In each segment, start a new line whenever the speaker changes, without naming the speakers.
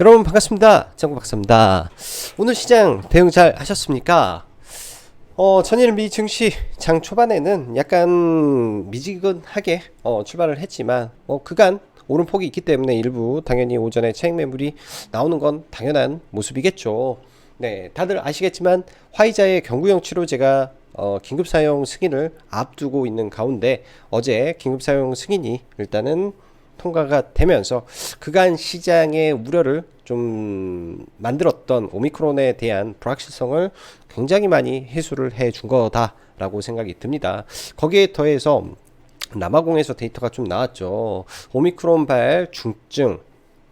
여러분 반갑습니다. 짱구 박사입니다. 오늘 시장 대응 잘 하셨습니까? 전일 미 증시 장 초반에는 약간 미지근하게 출발을 했지만 그간 오름폭이 있기 때문에 일부 당연히 오전에 차익 매물이 나오는 건 당연한 모습이겠죠. 네, 다들 아시겠지만 화이자의 경구용 치료제가 긴급 사용 승인을 앞두고 있는 가운데 어제 긴급 사용 승인이 일단은 통과가 되면서 그간 시장의 우려를 좀 만들었던 오미크론에 대한 불확실성을 굉장히 많이 해소를 해 준 거다라고 생각이 듭니다. 거기에 더해서 남아공에서 데이터가 좀 나왔죠. 오미크론발 중증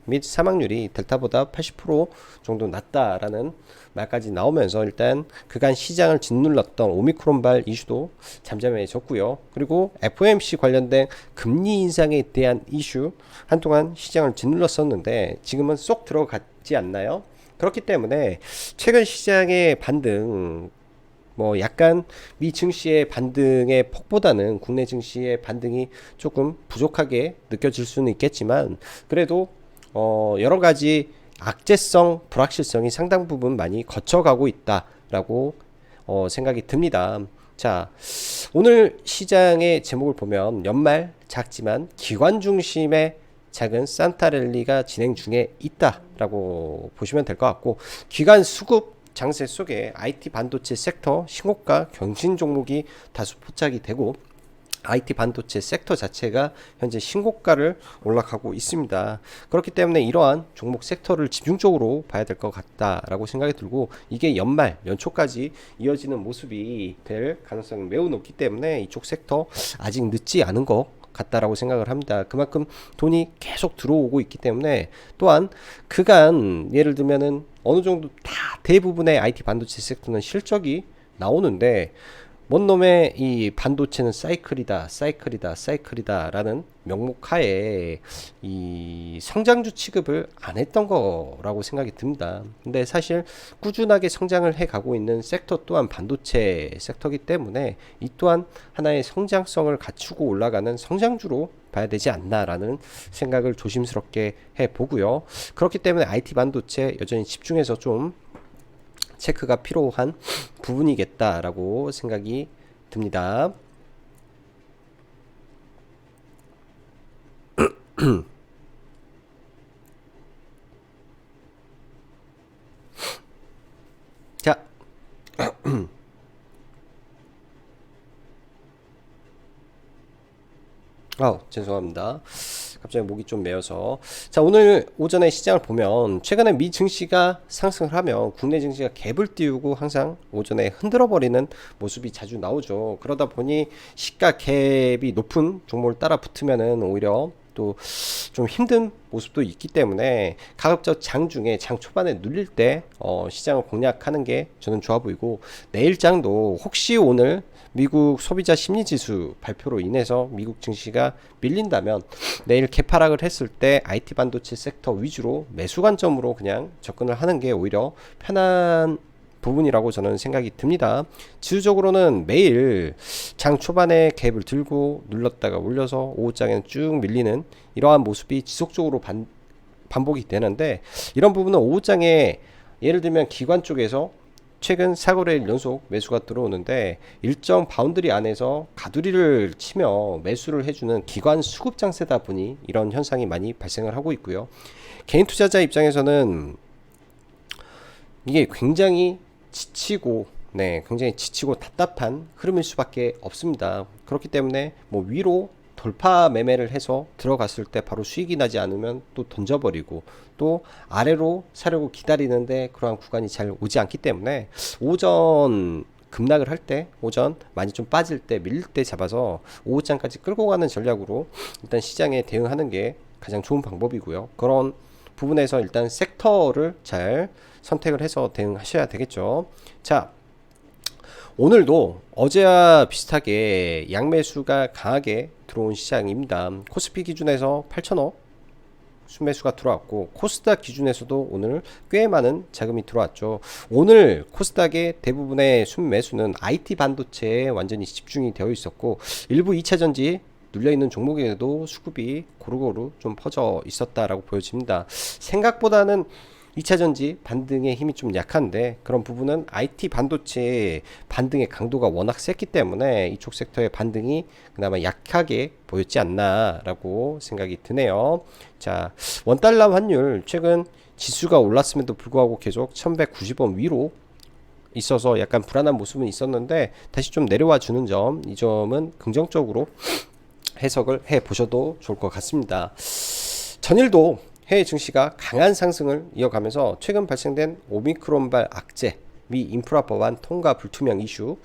및 사망률이 델타보다 80% 정도 낮다라는 말까지 나오면서 일단 그간 시장을 짓눌렀던 오미크론발 이슈도 잠잠해졌고요. 그리고 FOMC 관련된 금리 인상에 대한 이슈 한동안 시장을 짓눌렀었는데 지금은 쏙 들어갔지 않나요? 그렇기 때문에 최근 시장의 반등 약간 미 증시의 반등의 폭보다는 국내 증시의 반등이 조금 부족하게 느껴질 수는 있겠지만 그래도 여러 가지 악재성, 불확실성이 상당 부분 많이 거쳐가고 있다라고 생각이 듭니다. 자, 오늘 시장의 제목을 보면 연말 작지만 기관 중심의 작은 산타랠리가 진행 중에 있다라고 보시면 될 것 같고 기관 수급 장세 속에 IT 반도체 섹터 신고가 경신 종목이 다수 포착이 되고 IT 반도체 섹터 자체가 현재 신고가를 올라가고 있습니다. 그렇기 때문에 이러한 종목 섹터를 집중적으로 봐야 될 것 같다라고 생각이 들고 이게 연말 연초까지 이어지는 모습이 될 가능성이 매우 높기 때문에 이쪽 섹터 아직 늦지 않은 것 같다라고 생각을 합니다. 그만큼 돈이 계속 들어오고 있기 때문에 또한 그간 예를 들면은 어느 정도 다 대부분의 IT 반도체 섹터는 실적이 나오는데 뭔 놈의 이 반도체는 사이클이다 라는 명목하에 이 성장주 취급을 안 했던 거라고 생각이 듭니다. 근데 사실 꾸준하게 성장을 해 가고 있는 섹터 또한 반도체 섹터이기 때문에 이 또한 하나의 성장성을 갖추고 올라가는 성장주로 봐야 되지 않나라는 생각을 조심스럽게 해 보고요. 그렇기 때문에 IT 반도체 여전히 집중해서 좀 체크가 필요한 부분이겠다라고 생각이 듭니다. 자, 죄송합니다. 갑자기 목이 좀 메어서. 자, 오늘 오전에 시장을 보면 최근에 미 증시가 상승을 하면 국내 증시가 갭을 띄우고 항상 오전에 흔들어 버리는 모습이 자주 나오죠. 그러다 보니 시가 갭이 높은 종목을 따라 붙으면은 오히려 또 좀 힘든 모습도 있기 때문에 가급적 장 중에 장 초반에 눌릴 때 시장을 공략하는 게 저는 좋아 보이고 내일 장도 혹시 오늘 미국 소비자 심리지수 발표로 인해서 미국 증시가 밀린다면 내일 개파락을 했을 때 IT 반도체 섹터 위주로 매수 관점으로 그냥 접근을 하는 게 오히려 편한 부분이라고 저는 생각이 듭니다. 지수적으로는 매일 장 초반에 갭을 들고 눌렀다가 올려서 오후장에는 쭉 밀리는 이러한 모습이 지속적으로 반복이 되는데 이런 부분은 오후장에 예를 들면 기관 쪽에서 최근 4거래일 연속 매수가 들어오는데 일정 바운드리 안에서 가두리를 치며 매수를 해주는 기관 수급 장세다 보니 이런 현상이 많이 발생을 하고 있고요. 개인 투자자 입장에서는 이게 굉장히 지치고 답답한 흐름일 수밖에 없습니다. 그렇기 때문에 위로 돌파 매매를 해서 들어갔을 때 바로 수익이 나지 않으면 또 던져버리고 또 아래로 사려고 기다리는데 그러한 구간이 잘 오지 않기 때문에 오전 급락을 할 때 오전 많이 좀 빠질 때 밀릴 때 잡아서 오후장까지 끌고 가는 전략으로 일단 시장에 대응하는 게 가장 좋은 방법이고요. 그런 부분에서 일단 섹터를 잘 선택을 해서 대응하셔야 되겠죠. 자, 오늘도 어제와 비슷하게 양매수가 강하게 들어온 시장입니다. 코스피 기준에서 8천억 순매수가 들어왔고 코스닥 기준에서도 오늘 꽤 많은 자금이 들어왔죠. 오늘 코스닥의 대부분의 순매수는 IT 반도체에 완전히 집중이 되어 있었고 일부 2차전지 눌려있는 종목에도 수급이 고루고루 좀 퍼져 있었다라고 보여집니다. 생각보다는 2차전지 반등의 힘이 좀 약한데 그런 부분은 IT 반도체 반등의 강도가 워낙 셌기 때문에 이쪽 섹터의 반등이 그나마 약하게 보였지 않나 라고 생각이 드네요. 자, 원달러 환율 최근 지수가 올랐음에도 불구하고 계속 1190원 위로 있어서 약간 불안한 모습은 있었는데 다시 좀 내려와 주는 점, 이 점은 긍정적으로 해석을 해 보셔도 좋을 것 같습니다. 전일도 해외 증시가 강한 상승을 이어가면서 최근 발생된 오미크론발 악재, 미 인프라 법안 통과 불투명 이슈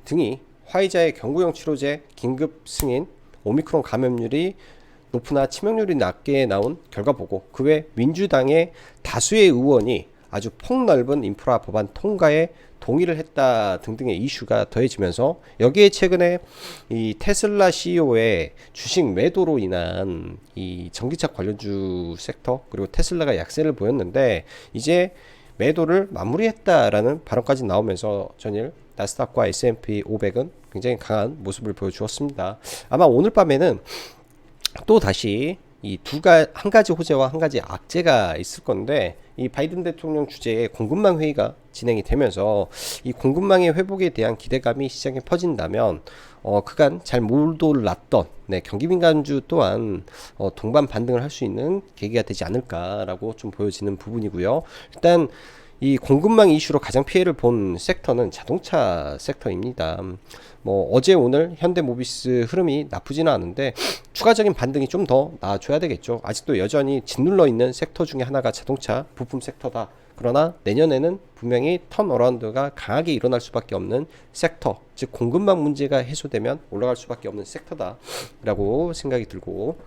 등이 화이자의 경구용 치료제 긴급 승인, 오미크론 감염률이 높으나 치명률이 낮게 나온 결과 보고 그 외 민주당의 다수의 의원이 아주 폭넓은 인프라 법안 통과에 동의를 했다 등등의 이슈가 더해지면서 여기에 최근에 이 테슬라 CEO의 주식 매도로 인한 이 전기차 관련주 섹터 그리고 테슬라가 약세를 보였는데 이제 매도를 마무리했다라는 발언까지 나오면서 전일 나스닥과 S&P 500은 굉장히 강한 모습을 보여주었습니다. 아마 오늘 밤에는 또 다시 이 한 가지 호재와 한 가지 악재가 있을 건데 이 바이든 대통령 주재의 공급망 회의가 진행이 되면서 이 공급망의 회복에 대한 기대감이 시장에 퍼진다면 그간 잘 몰돌랐던 경기 민감주 또한 동반 반등을 할 수 있는 계기가 되지 않을까라고 좀 보여지는 부분이고요. 일단 이 공급망 이슈로 가장 피해를 본 섹터는 자동차 섹터입니다. 뭐 어제 오늘 현대모비스 흐름이 나쁘지는 않은데 추가적인 반등이 좀 더 나와줘야 되겠죠. 아직도 여전히 짓눌러 있는 섹터 중에 하나가 자동차 부품 섹터다. 그러나 내년에는 분명히 턴어라운드가 강하게 일어날 수밖에 없는 섹터, 즉 공급망 문제가 해소되면 올라갈 수밖에 없는 섹터다라고 생각이 들고,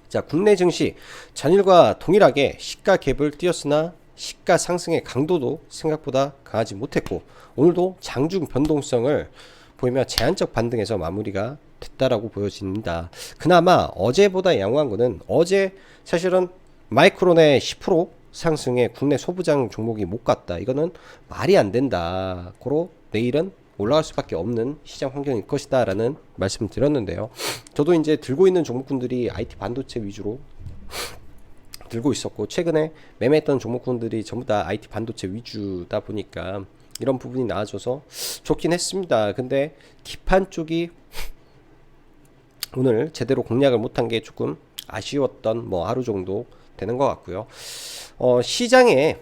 자, 국내 증시 전일과 동일하게 시가 갭을 띄었으나 시가 상승의 강도도 생각보다 강하지 못했고 오늘도 장중 변동성을 보이며 제한적 반등에서 마무리가 됐다라고 보여집니다. 그나마 어제보다 양호한 거는 어제 사실은 마이크론의 10% 상승에 국내 소부장 종목이 못 갔다. 이거는 말이 안 된다. 고로 내일은 올라갈 수밖에 없는 시장 환경일 것이다 라는 말씀을 드렸는데요. 저도 이제 들고 있는 종목군들이 IT 반도체 위주로 들고 있었고 최근에 매매했던 종목군들이 전부 다 IT 반도체 위주다 보니까 이런 부분이 나아져서 좋긴 했습니다. 근데 기판 쪽이 오늘 제대로 공략을 못한 게 조금 아쉬웠던 뭐 하루 정도 되는 것 같고요. 시장에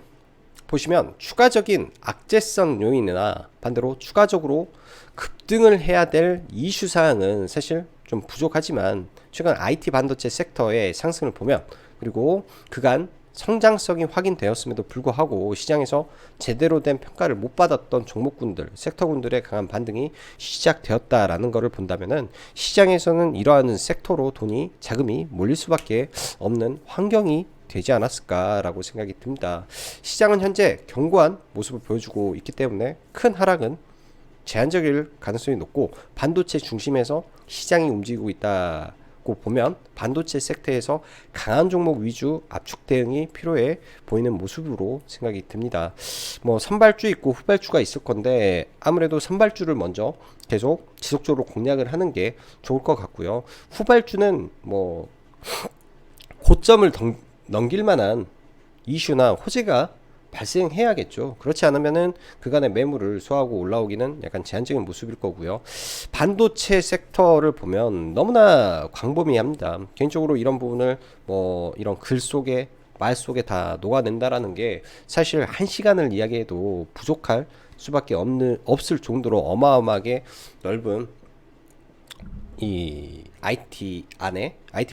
보시면 추가적인 악재성 요인이나 반대로 추가적으로 급등을 해야 될 이슈 사항은 사실 좀 부족하지만 최근 IT 반도체 섹터의 상승을 보면 그리고 그간 성장성이 확인되었음에도 불구하고 시장에서 제대로 된 평가를 못 받았던 종목군들, 섹터군들의 강한 반등이 시작되었다라는 것을 본다면은 시장에서는 이러한 섹터로 자금이 몰릴 수밖에 없는 환경이 되지 않았을까라고 생각이 듭니다. 시장은 현재 견고한 모습을 보여주고 있기 때문에 큰 하락은 제한적일 가능성이 높고 반도체 중심에서 시장이 움직이고 있다고 보면 반도체 섹터에서 강한 종목 위주 압축 대응이 필요해 보이는 모습으로 생각이 듭니다. 뭐 선발주 있고 후발주가 있을 건데 아무래도 선발주를 먼저 계속 지속적으로 공략을 하는 게 좋을 것 같고요. 후발주는 뭐 고점을 넘길 만한 이슈나 호재가 발생해야겠죠. 그렇지 않으면은 그간의 매물을 소화하고 올라오기는 약간 제한적인 모습일 거고요. 반도체 섹터를 보면 너무나 광범위합니다. 개인적으로 이런 부분을 뭐 이런 글 속에 말 속에 다 녹아낸다라는 게 사실 1시간을 이야기해도 부족할 수밖에 없을 정도로 어마어마하게 넓은 이 IT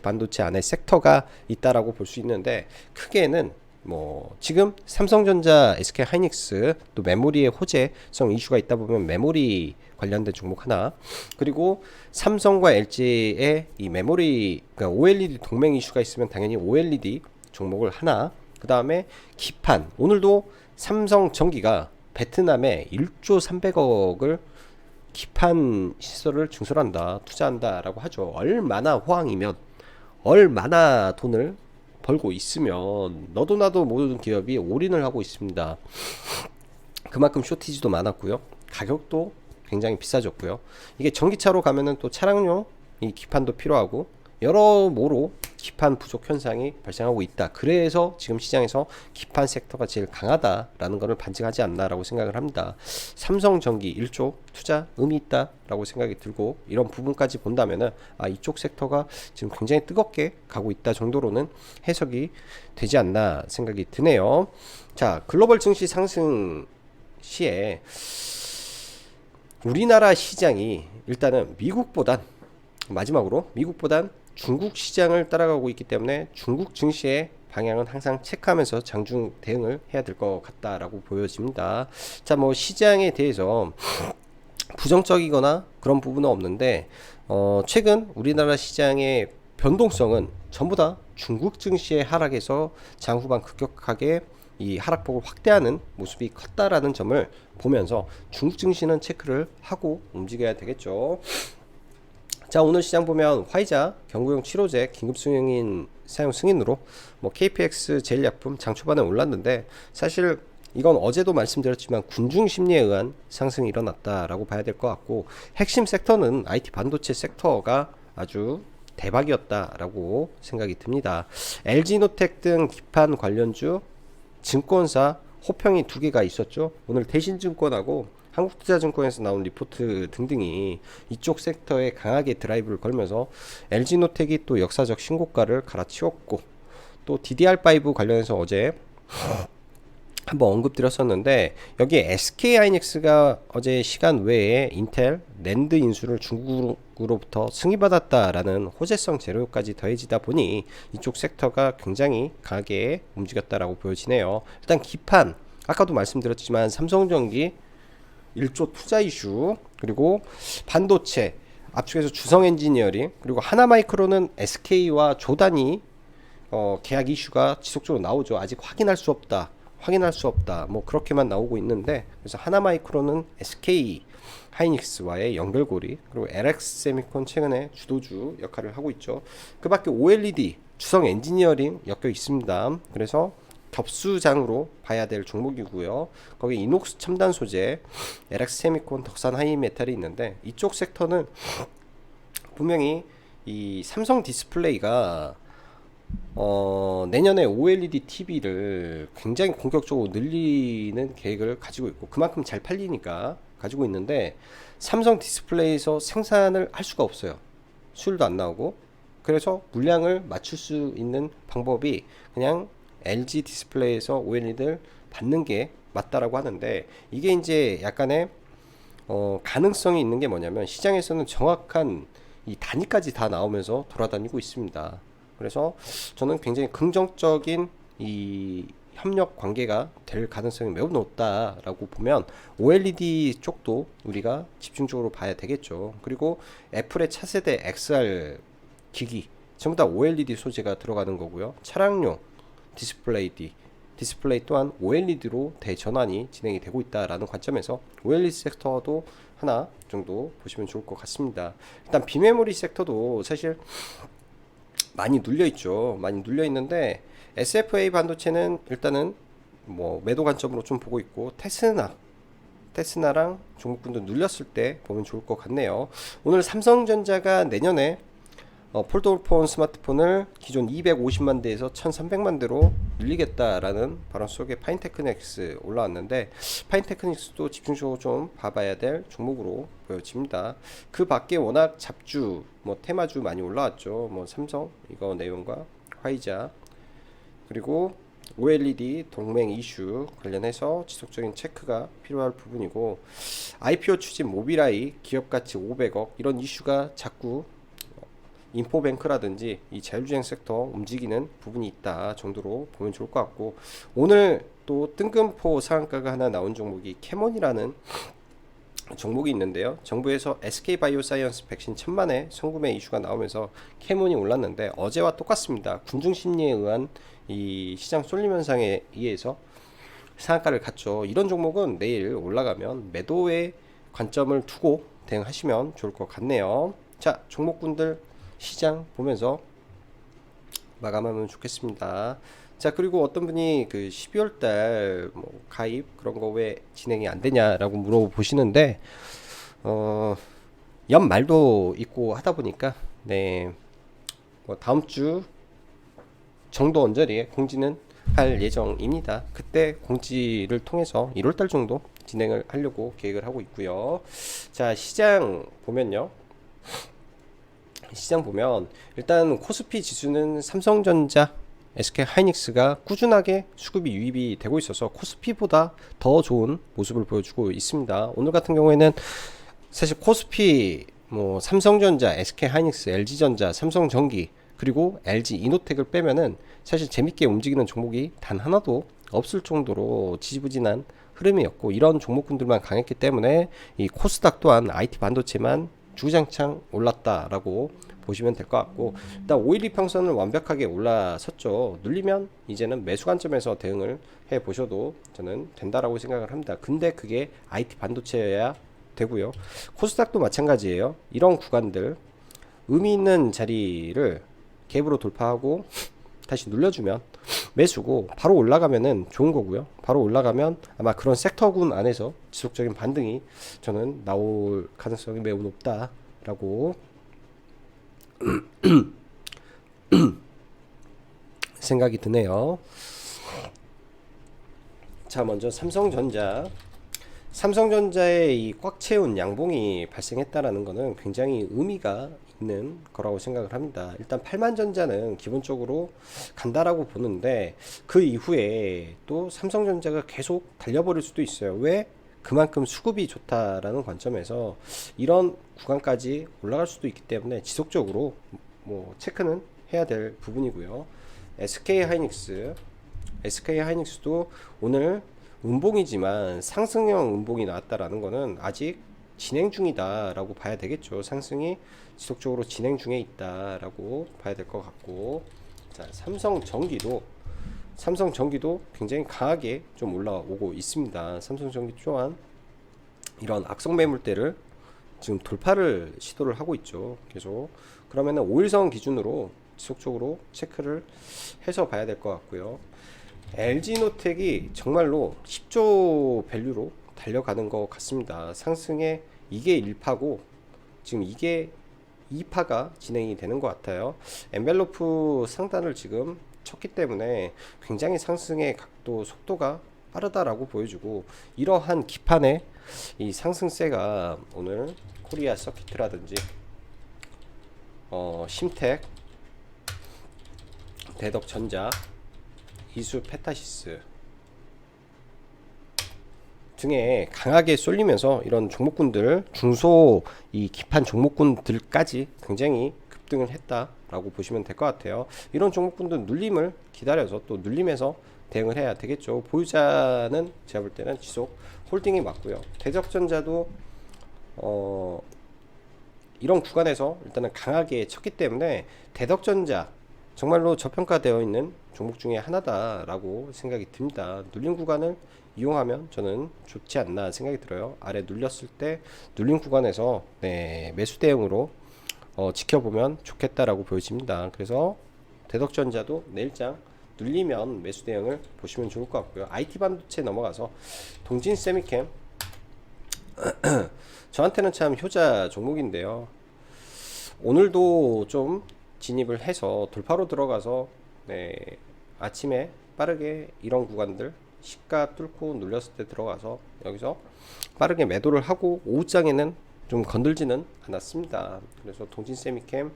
반도체 안에 섹터가 있다라고 볼 수 있는데 크게는 뭐 지금 삼성전자, SK하이닉스 또 메모리의 호재성 이슈가 있다 보면 메모리 관련된 종목 하나, 그리고 삼성과 LG의 이 메모리 그러니까 OLED 동맹 이슈가 있으면 당연히 OLED 종목을 하나, 그 다음에 기판, 오늘도 삼성전기가 베트남에 1조 300억을 기판 시설을 증설한다, 투자한다라고 하죠. 얼마나 호황이면 얼마나 돈을 벌고 있으면 너도 나도 모든 기업이 올인을 하고 있습니다. 그만큼 쇼티지도 많았고요. 가격도 굉장히 비싸졌고요. 이게 전기차로 가면은 또 차량용 이 기판도 필요하고 여러모로 기판 부족 현상이 발생하고 있다. 그래서 지금 시장에서 기판 섹터가 제일 강하다라는 것을 반증하지 않나라고 생각을 합니다. 삼성전기 1조 투자 의미 있다라고 생각이 들고 이런 부분까지 본다면은 이쪽 섹터가 지금 굉장히 뜨겁게 가고 있다 정도로는 해석이 되지 않나 생각이 드네요. 자, 글로벌 증시 상승 시에 우리나라 시장이 일단은 마지막으로 미국보단 중국 시장을 따라가고 있기 때문에 중국 증시의 방향은 항상 체크하면서 장중 대응을 해야 될 것 같다라고 보여집니다. 자, 뭐 시장에 대해서 부정적이거나 그런 부분은 없는데 최근 우리나라 시장의 변동성은 전부 다 중국 증시의 하락에서 장후반 급격하게 이 하락폭을 확대하는 모습이 컸다라는 점을 보면서 중국 증시는 체크를 하고 움직여야 되겠죠. 자, 오늘 시장 보면 화이자 경구용 치료제 긴급 사용 승인으로 뭐 KPX 제일약품 장 초반에 올랐는데 사실 이건 어제도 말씀드렸지만 군중 심리에 의한 상승이 일어났다라고 봐야 될 것 같고 핵심 섹터는 IT 반도체 섹터가 아주 대박이었다라고 생각이 듭니다. LG노텍 등 기판 관련주 증권사 호평이 두 개가 있었죠. 오늘 대신증권하고 한국투자증권에서 나온 리포트 등등이 이쪽 섹터에 강하게 드라이브를 걸면서 LG노텍이 또 역사적 신고가를 갈아치웠고 또 DDR5 관련해서 어제 한번 언급드렸었는데 여기에 SK하이닉스가 어제 시간 외에 인텔 낸드 인수를 중국으로부터 승인받았다라는 호재성 재료까지 더해지다 보니 이쪽 섹터가 굉장히 강하게 움직였다라고 보여지네요. 일단 기판 아까도 말씀드렸지만 삼성전기 1조 투자 이슈 그리고 반도체 앞쪽에서 주성 엔지니어링 그리고 하나마이크로는 SK와 조단위 계약 이슈가 지속적으로 나오죠. 아직 확인할 수 없다 뭐 그렇게만 나오고 있는데 그래서 하나마이크로는 SK 하이닉스와의 연결고리 그리고 LX세미콘 최근에 주도주 역할을 하고 있죠. 그 밖에 OLED 주성 엔지니어링 엮여 있습니다. 그래서 겹수장으로 봐야 될 종목이고요. 거기 이녹스 첨단 소재, LX세미콘, 덕산 하이메탈이 있는데 이쪽 섹터는 분명히 이 삼성 디스플레이가 내년에 OLED TV를 굉장히 공격적으로 늘리는 계획을 가지고 있고 그만큼 잘 팔리니까 가지고 있는데 삼성 디스플레이에서 생산을 할 수가 없어요. 수율도 안 나오고 그래서 물량을 맞출 수 있는 방법이 그냥 LG 디스플레이에서 OLED를 받는 게 맞다라고 하는데 이게 이제 약간의 가능성이 있는 게 뭐냐면 시장에서는 정확한 이 단위까지 다 나오면서 돌아다니고 있습니다. 그래서 저는 굉장히 긍정적인 이 협력 관계가 될 가능성이 매우 높다라고 보면 OLED 쪽도 우리가 집중적으로 봐야 되겠죠. 그리고 애플의 차세대 XR 기기 전부 다 OLED 소재가 들어가는 거고요. 차량용 디스플레이 또한 OLED로 대전환이 진행이 되고 있다라는 관점에서 OLED 섹터도 하나 정도 보시면 좋을 것 같습니다. 일단 비메모리 섹터도 사실 많이 눌려 있죠. 많이 눌려 있는데 SFA 반도체는 일단은 뭐 매도 관점으로 좀 보고 있고 테스나랑 종목군도 눌렸을 때 보면 좋을 것 같네요. 오늘 삼성전자가 내년에 폴더폰 스마트폰을 기존 250만 대에서 1300만 대로 늘리겠다라는 발언 속에 파인테크닉스 올라왔는데 파인테크닉스도 집중적으로 좀 봐봐야 될 종목으로 보여집니다. 그 밖에 워낙 잡주 뭐 테마주 많이 올라왔죠. 뭐 삼성 이거 내용과 화이자 그리고 OLED 동맹 이슈 관련해서 지속적인 체크가 필요할 부분이고 IPO 추진 모빌아이 기업가치 500억 이런 이슈가 자꾸 인포뱅크라든지 이 자율주행 섹터 움직이는 부분이 있다 정도로 보면 좋을 것 같고 오늘 또 뜬금포 상한가가 하나 나온 종목이 캐몬이라는 종목이 있는데요. 정부에서 SK바이오사이언스 백신 1000만회 성구매 이슈가 나오면서 캐몬이 올랐는데 어제와 똑같습니다. 군중 심리에 의한 이 시장 쏠림 현상에 의해서 상한가를 갔죠. 이런 종목은 내일 올라가면 매도의 관점을 두고 대응하시면 좋을 것 같네요. 자, 종목군들 시장 보면서 마감하면 좋겠습니다. 자, 그리고 어떤 분이 그 12월달 뭐 가입 그런 거 왜 진행이 안 되냐라고 물어보시는데 어, 연말도 있고 하다 보니까 네, 뭐 다음 주 정도 언저리에 공지는 할 예정입니다. 그때 공지를 통해서 1월달 정도 진행을 하려고 계획을 하고 있고요. 자, 시장 보면요. 시장 보면 일단 코스피 지수는 삼성전자, SK하이닉스가 꾸준하게 수급이 유입이 되고 있어서 코스피보다 더 좋은 모습을 보여주고 있습니다. 오늘 같은 경우에는 사실 코스피, 뭐 삼성전자, SK하이닉스, LG전자, 삼성전기 그리고 LG이노텍을 빼면은 사실 재밌게 움직이는 종목이 단 하나도 없을 정도로 지지부진한 흐름이었고, 이런 종목군들만 강했기 때문에 이 코스닥 또한 IT 반도체만 주장창 올랐다라고 보시면 될 것 같고, 일단 5일 이평선을 완벽하게 올라섰죠. 눌리면 이제는 매수 관점에서 대응을 해 보셔도 저는 된다라고 생각을 합니다. 근데 그게 IT 반도체여야 되고요. 코스닥도 마찬가지예요. 이런 구간들 의미 있는 자리를 갭으로 돌파하고 다시 눌려주면 매수고, 바로 올라가면은 좋은 거고요. 바로 올라가면 아마 그런 섹터군 안에서 지속적인 반등이 저는 나올 가능성이 매우 높다라고 생각이 드네요. 자, 먼저 삼성전자의 이 꽉 채운 양봉이 발생했다라는 것은 굉장히 의미가 있는 거라고 생각을 합니다. 일단 8만전자는 기본적으로 간다라고 보는데, 그 이후에 또 삼성전자가 계속 달려버릴 수도 있어요. 왜? 그만큼 수급이 좋다라는 관점에서 이런 구간까지 올라갈 수도 있기 때문에 지속적으로 뭐 체크는 해야 될 부분이고요. SK하이닉스도 오늘 음봉이지만 상승형 음봉이 나왔다라는 것은 아직 진행 중이다라고 봐야 되겠죠. 상승이 지속적으로 진행 중에 있다라고 봐야 될 것 같고, 자, 삼성전기도 굉장히 강하게 좀 올라오고 있습니다. 삼성전기 또한 이런 악성 매물대를 지금 돌파를 시도를 하고 있죠. 계속. 그러면은 5일선 기준으로 지속적으로 체크를 해서 봐야 될 것 같고요. LG노텍이 정말로 10조 밸류로 달려가는 것 같습니다. 상승에 이게 1파고 지금 이게 2파가 진행이 되는 것 같아요. 엔벨로프 상단을 지금 쳤기 때문에 굉장히 상승의 각도 속도가 빠르다라고 보여주고, 이러한 기판의 이 상승세가 오늘 코리아 서킷이라든지 심텍, 대덕전자, 이수 페타시스 등에 강하게 쏠리면서 이런 종목군들, 중소 이 기판 종목군들까지 굉장히 급등을 했다라고 보시면 될 것 같아요. 이런 종목군들 눌림을 기다려서 또 눌림에서 대응을 해야 되겠죠. 보유자는 제가 볼 때는 지속 홀딩이 맞고요. 대적전자도 이런 구간에서 일단은 강하게 쳤기 때문에 대덕전자 정말로 저평가되어 있는 종목 중에 하나다라고 생각이 듭니다. 눌린 구간을 이용하면 저는 좋지 않나 생각이 들어요. 아래 눌렸을 때 눌린 구간에서 네, 매수 대응으로 지켜보면 좋겠다라고 보여집니다. 그래서 대덕전자도 내일장 눌리면 매수 대응을 보시면 좋을 것 같고요. IT 반도체 넘어가서 동진 세미캠 저한테는 참 효자 종목인데요. 오늘도 좀 진입을 해서 돌파로 들어가서 네, 아침에 빠르게 이런 구간들 시가 뚫고 눌렸을 때 들어가서 여기서 빠르게 매도를 하고 오후장에는 좀 건들지는 않았습니다. 그래서 동진세미캠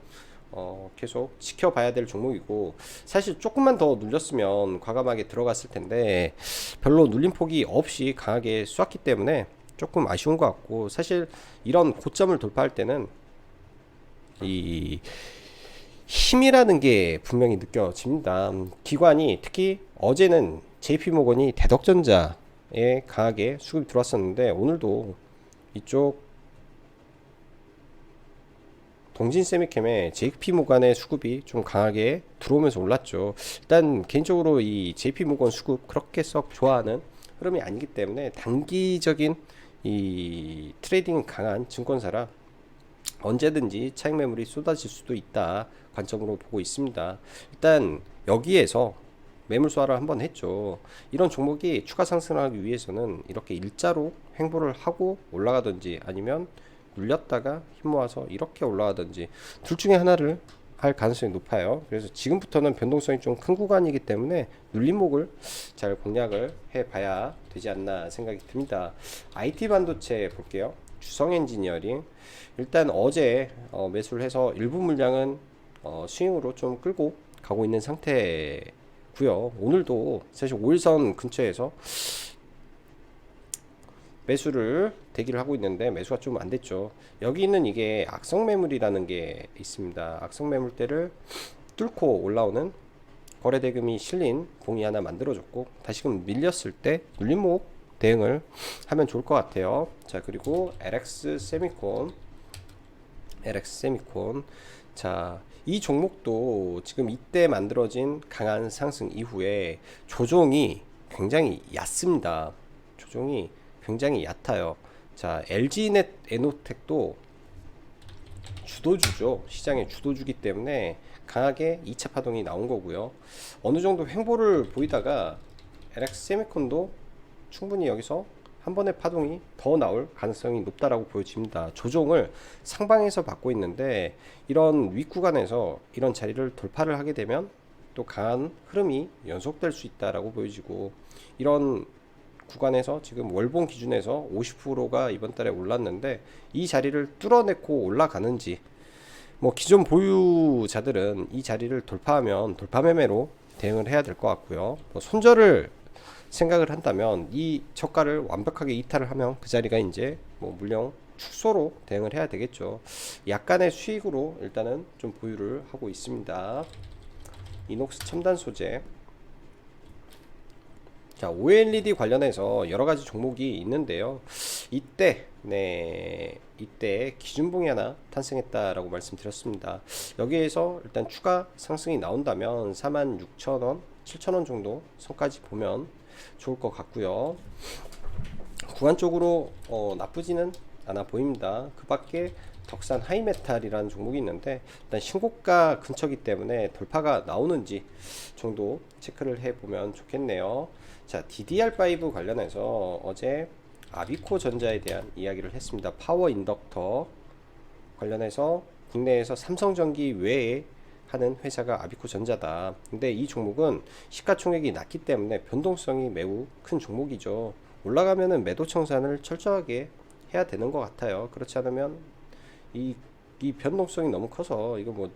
계속 지켜봐야 될 종목이고, 사실 조금만 더 눌렸으면 과감하게 들어갔을 텐데 별로 눌림폭이 없이 강하게 쏘았기 때문에 조금 아쉬운 것 같고, 사실 이런 고점을 돌파할 때는 이 힘이라는 게 분명히 느껴집니다. 기관이 특히 어제는 JP모건이 대덕전자에 강하게 수급이 들어왔었는데, 오늘도 이쪽 동진세미캠에 JP모건의 수급이 좀 강하게 들어오면서 올랐죠. 일단 개인적으로 이 JP모건 수급 그렇게 썩 좋아하는 흐름이 아니기 때문에 단기적인 이 트레이딩 강한 증권사라 언제든지 차익 매물이 쏟아질 수도 있다 관점으로 보고 있습니다. 일단 여기에서 매물 소화를 한번 했죠. 이런 종목이 추가 상승하기 위해서는 이렇게 일자로 횡보를 하고 올라가든지 아니면 눌렸다가 힘 모아서 이렇게 올라가든지 둘 중에 하나를 할 가능성이 높아요. 그래서 지금부터는 변동성이 좀 큰 구간이기 때문에 눌림목을 잘 공략을 해 봐야 되지 않나 생각이 듭니다. IT 반도체 볼게요. 주성 엔지니어링 일단 어제 매수를 해서 일부 물량은 스윙으로 좀 끌고 가고 있는 상태고요. 오늘도 사실 5일선 근처에서 매수를 대기를 하고 있는데 매수가 좀 안 됐죠. 여기는 이게 악성 매물이라는 게 있습니다. 악성 매물대를 뚫고 올라오는 거래 대금이 실린 봉이 하나 만들어졌고 다시금 밀렸을 때 눌림목 대응을 하면 좋을 것 같아요. 자, 그리고 LX 세미콘 자, 이 종목도 지금 이때 만들어진 강한 상승 이후에 조정이 굉장히 얕습니다. 조정이 굉장히 얕아요. 자, LG넷 에노텍도 주도주죠. 시장의 주도주기 때문에 강하게 2차 파동이 나온 거고요. 어느 정도 횡보를 보이다가 LX 세미콘도 충분히 여기서 한 번의 파동이 더 나올 가능성이 높다라고 보여집니다. 조정을 상방에서 받고 있는데 이런 윗구간에서 이런 자리를 돌파를 하게 되면 또 강한 흐름이 연속될 수 있다라고 보여지고 이런 구간에서 지금 월봉 기준에서 50%가 이번 달에 올랐는데 이 자리를 뚫어내고 올라가는지 뭐 기존 보유자들은 이 자리를 돌파하면 돌파 매매로 대응을 해야 될 것 같고요. 뭐 손절을 생각을 한다면 이 저가를 완벽하게 이탈을 하면 그 자리가 이제 뭐 물량 축소로 대응을 해야 되겠죠. 약간의 수익으로 일단은 좀 보유를 하고 있습니다. 이녹스 첨단 소재 자, OLED 관련해서 여러 가지 종목이 있는데요. 이때 기준봉이 하나 탄생했다라고 말씀드렸습니다. 여기에서 일단 추가 상승이 나온다면 46,000원, 7,000원 정도 선까지 보면 좋을 것 같고요. 구간적으로 나쁘지는 않아 보입니다. 그 밖에 덕산 하이메탈이라는 종목이 있는데 일단 신고가 근처기 때문에 돌파가 나오는지 정도 체크를 해보면 좋겠네요. 자, DDR5 관련해서 어제 아비코 전자에 대한 이야기를 했습니다. 파워 인덕터 관련해서 국내에서 삼성전기 외에 하는 회사가 아비코 전자다. 근데 이 종목은 시가총액이 낮기 때문에 변동성이 매우 큰 종목이죠. 올라가면은 매도 청산을 철저하게 해야 되는 것 같아요. 그렇지 않으면 이 변동성이 너무 커서 이거 뭐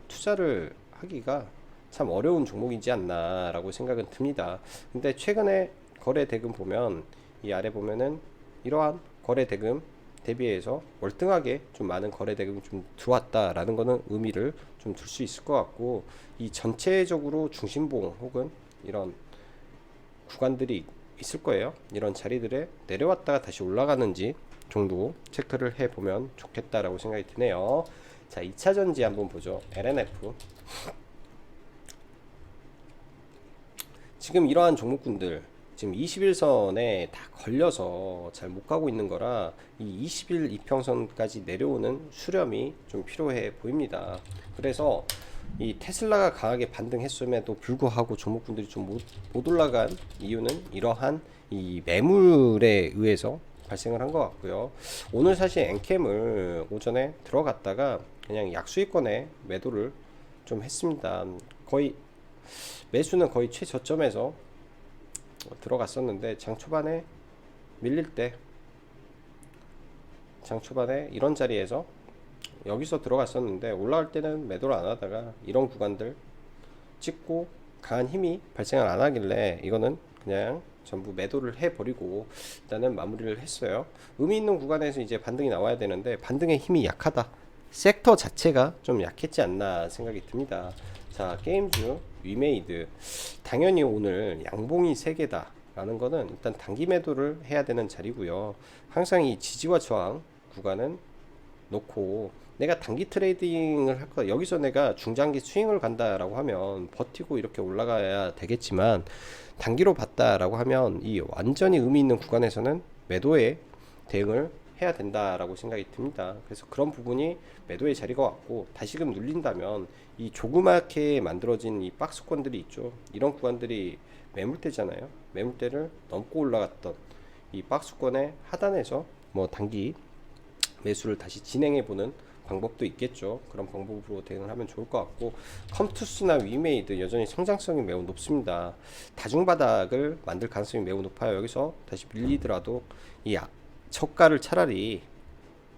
투자를 하기가 참 어려운 종목이지 않나 라고 생각은 듭니다. 근데 최근에 거래 대금 보면 이 아래 보면은 이러한 거래 대금 대비해서 월등하게 좀 많은 거래 대금이 좀 들어왔다라는 거는 의미를 좀 둘 수 있을 것 같고 이 전체적으로 중심봉 혹은 이런 구간들이 있을 거예요. 이런 자리들에 내려왔다가 다시 올라가는지 정도 체크를 해보면 좋겠다라고 생각이 드네요. 자, 2차전지 한번 보죠. LNF 지금 이러한 종목군들 지금 21선에 다 걸려서 잘 못 가고 있는 거라 이 20일 이평선까지 내려오는 수렴이 좀 필요해 보입니다. 그래서 이 테슬라가 강하게 반등했음에도 불구하고 종목군들이 좀 못 올라간 이유는 이러한 이 매물에 의해서 발생을 한 것 같고요. 오늘 사실 엔캠을 오전에 들어갔다가 그냥 약수익권에 매도를 좀 했습니다. 거의 매수는 거의 최저점에서 들어갔었는데 장 초반에 밀릴 때 장 초반에 이런 자리에서 여기서 들어갔었는데 올라갈 때는 매도를 안 하다가 이런 구간들 찍고 강한 힘이 발생을 안 하길래 이거는 그냥 전부 매도를 해버리고 일단은 마무리를 했어요. 의미 있는 구간에서 이제 반등이 나와야 되는데 반등의 힘이 약하다. 섹터 자체가 좀 약했지 않나 생각이 듭니다. 자, 게임주 위메이드 당연히 오늘 양봉이 3개다 라는 거는 일단 단기 매도를 해야 되는 자리고요. 항상 이 지지와 저항 구간은 놓고 내가 단기 트레이딩을 할 거야. 여기서 내가 중장기 스윙을 간다라고 하면 버티고 이렇게 올라가야 되겠지만 단기로 봤다라고 하면 이 완전히 의미 있는 구간에서는 매도에 대응을 해야 된다라고 생각이 듭니다. 그래서 그런 부분이 매도의 자리가 왔고 다시금 눌린다면 이 조그맣게 만들어진 이 박스권들이 있죠. 이런 구간들이 매물대잖아요. 매물대를 넘고 올라갔던 이 박스권의 하단에서 뭐 단기 매수를 다시 진행해 보는 방법도 있겠죠. 그런 방법으로 대응을 하면 좋을 것 같고, 컴투스나 위메이드 여전히 성장성이 매우 높습니다. 다중바닥을 만들 가능성이 매우 높아요. 여기서 다시 밀리더라도 이 저가를 차라리,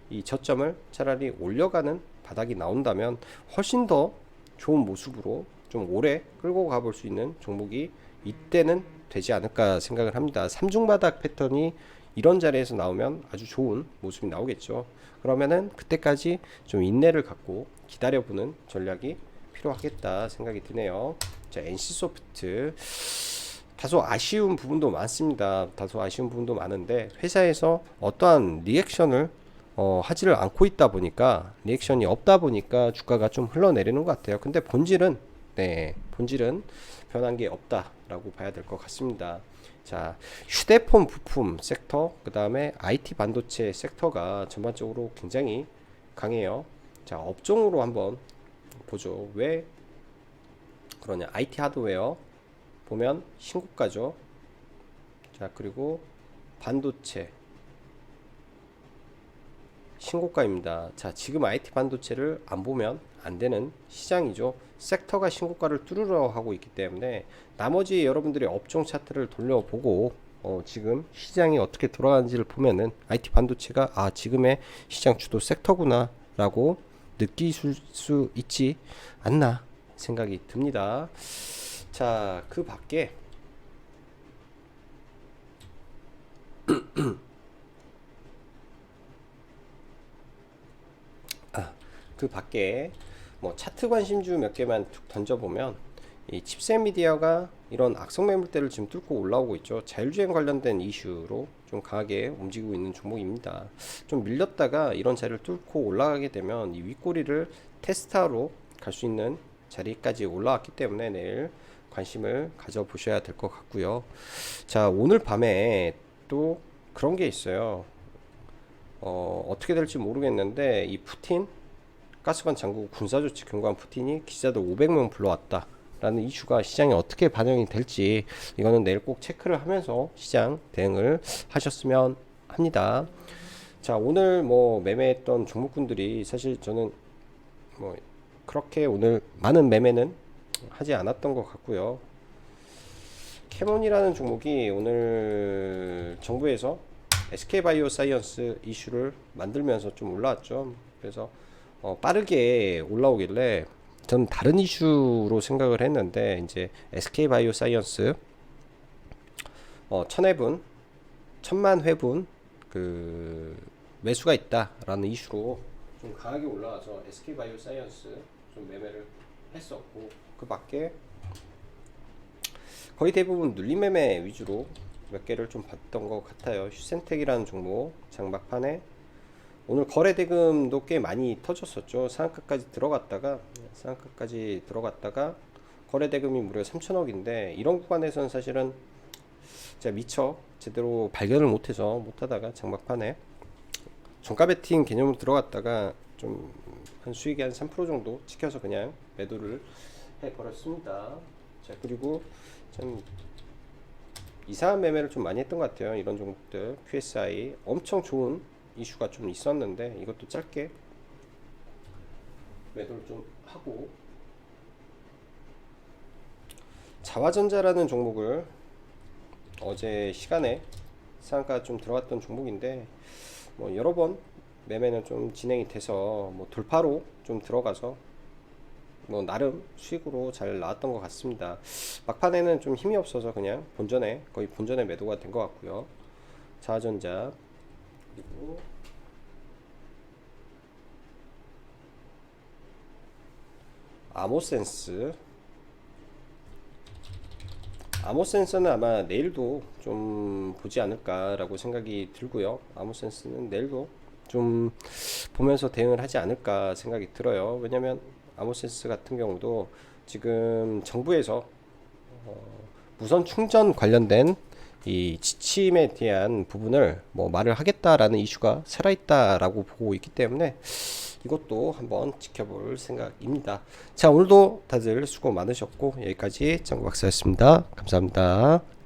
이 저점을 차라리 올려가는 바닥이 나온다면 훨씬 더 좋은 모습으로 좀 오래 끌고 가볼 수 있는 종목이 이때는 되지 않을까 생각을 합니다. 삼중바닥 패턴이 이런 자리에서 나오면 아주 좋은 모습이 나오겠죠. 그러면은 그때까지 좀 인내를 갖고 기다려보는 전략이 필요하겠다 생각이 드네요. 자, NC소프트 다소 아쉬운 부분도 많습니다. 다소 아쉬운 부분도 많은데 회사에서 어떠한 리액션을 하지를 않고 있다 보니까, 리액션이 없다 보니까 주가가 좀 흘러내리는 것 같아요. 근데 본질은 변한 게 없다라고 봐야 될 것 같습니다. 자, 휴대폰 부품 섹터, 그 다음에 IT 반도체 섹터가 전반적으로 굉장히 강해요. 자, 업종으로 한번 보죠. 왜 그러냐? IT 하드웨어 보면 신고가죠. 자, 그리고 반도체 신고가입니다. 자, 지금 IT 반도체를 안 보면 안 되는 시장이죠. 섹터가 신고가를 뚫으려 하고 있기 때문에 나머지 여러분들이 업종 차트를 돌려보고 지금 시장이 어떻게 돌아가는지를 보면은 IT 반도체가 지금의 시장 주도 섹터구나 라고 느끼실 수 있지 않나 생각이 듭니다. 자, 그 밖에 뭐 차트 관심주 몇 개만 툭 던져보면, 이 칩셋 미디어가 이런 악성 매물대를 지금 뚫고 올라오고 있죠. 자율주행 관련된 이슈로 좀 강하게 움직이고 있는 종목입니다. 좀 밀렸다가 이런 자리를 뚫고 올라가게 되면 이 윗꼬리를 테스트하러 갈 수 있는 자리까지 올라왔기 때문에 내일 관심을 가져보셔야 될 것 같고요. 자, 오늘 밤에 또 그런 게 있어요. 어떻게 될지 모르겠는데 이 푸틴 가스관 장국 군사조치 경고한 푸틴이 기자들 500명 불러왔다 라는 이슈가 시장에 어떻게 반영이 될지, 이거는 내일 꼭 체크를 하면서 시장 대응을 하셨으면 합니다. 자, 오늘 뭐 매매했던 종목군들이 사실 저는 뭐 그렇게 오늘 많은 매매는 하지 않았던 것 같고요. 캐몬이라는 종목이 오늘 정부에서 SK바이오사이언스 이슈를 만들면서 좀 올라왔죠. 그래서 빠르게 올라오길래 전 다른 이슈로 생각을 했는데, 이제 SK바이오사이언스 1000만 회분 그 매수가 있다라는 이슈로 좀 강하게 올라와서 SK바이오사이언스 좀 매매를 했었고, 그 밖에 거의 대부분 눌림 매매 위주로 몇 개를 좀 봤던 것 같아요. 휴센텍이라는 종목 장막판에 오늘 거래 대금도 꽤 많이 터졌었죠. 상한가까지 들어갔다가 거래 대금이 무려 3천억인데, 이런 구간에서는 사실은 제가 미처 제대로 발견을 못하다가 장막판에 종가 베팅 개념으로 들어갔다가 좀 한 수익이 한 3% 정도 찍혀서 그냥 매도를 해버렸습니다. 자, 그리고 참 이상한 매매를 좀 많이 했던 것 같아요. 이런 종목들 QSI 엄청 좋은 이슈가 좀 있었는데 이것도 짧게 매도를 좀 하고, 자화전자라는 종목을 어제 시간에 상한가 좀 들어갔던 종목인데, 뭐 여러 번 매매는 좀 진행이 돼서 뭐 돌파로 좀 들어가서 뭐 나름 수익으로 잘 나왔던 것 같습니다. 막판에는 좀 힘이 없어서 그냥 거의 본전에 매도가 된 것 같고요. 자화전자, 그리고 아모센서는 아마 내일도 좀 보지 않을까라고 생각이 들고요. 아모센서는 내일도 좀 보면서 대응을 하지 않을까 생각이 들어요. 왜냐면 아모센스 같은 경우도 지금 정부에서 무선 충전 관련된 이 지침에 대한 부분을 뭐 말을 하겠다라는 이슈가 살아있다라고 보고 있기 때문에 이것도 한번 지켜볼 생각입니다. 자, 오늘도 다들 수고 많으셨고 여기까지 장구박사였습니다. 감사합니다.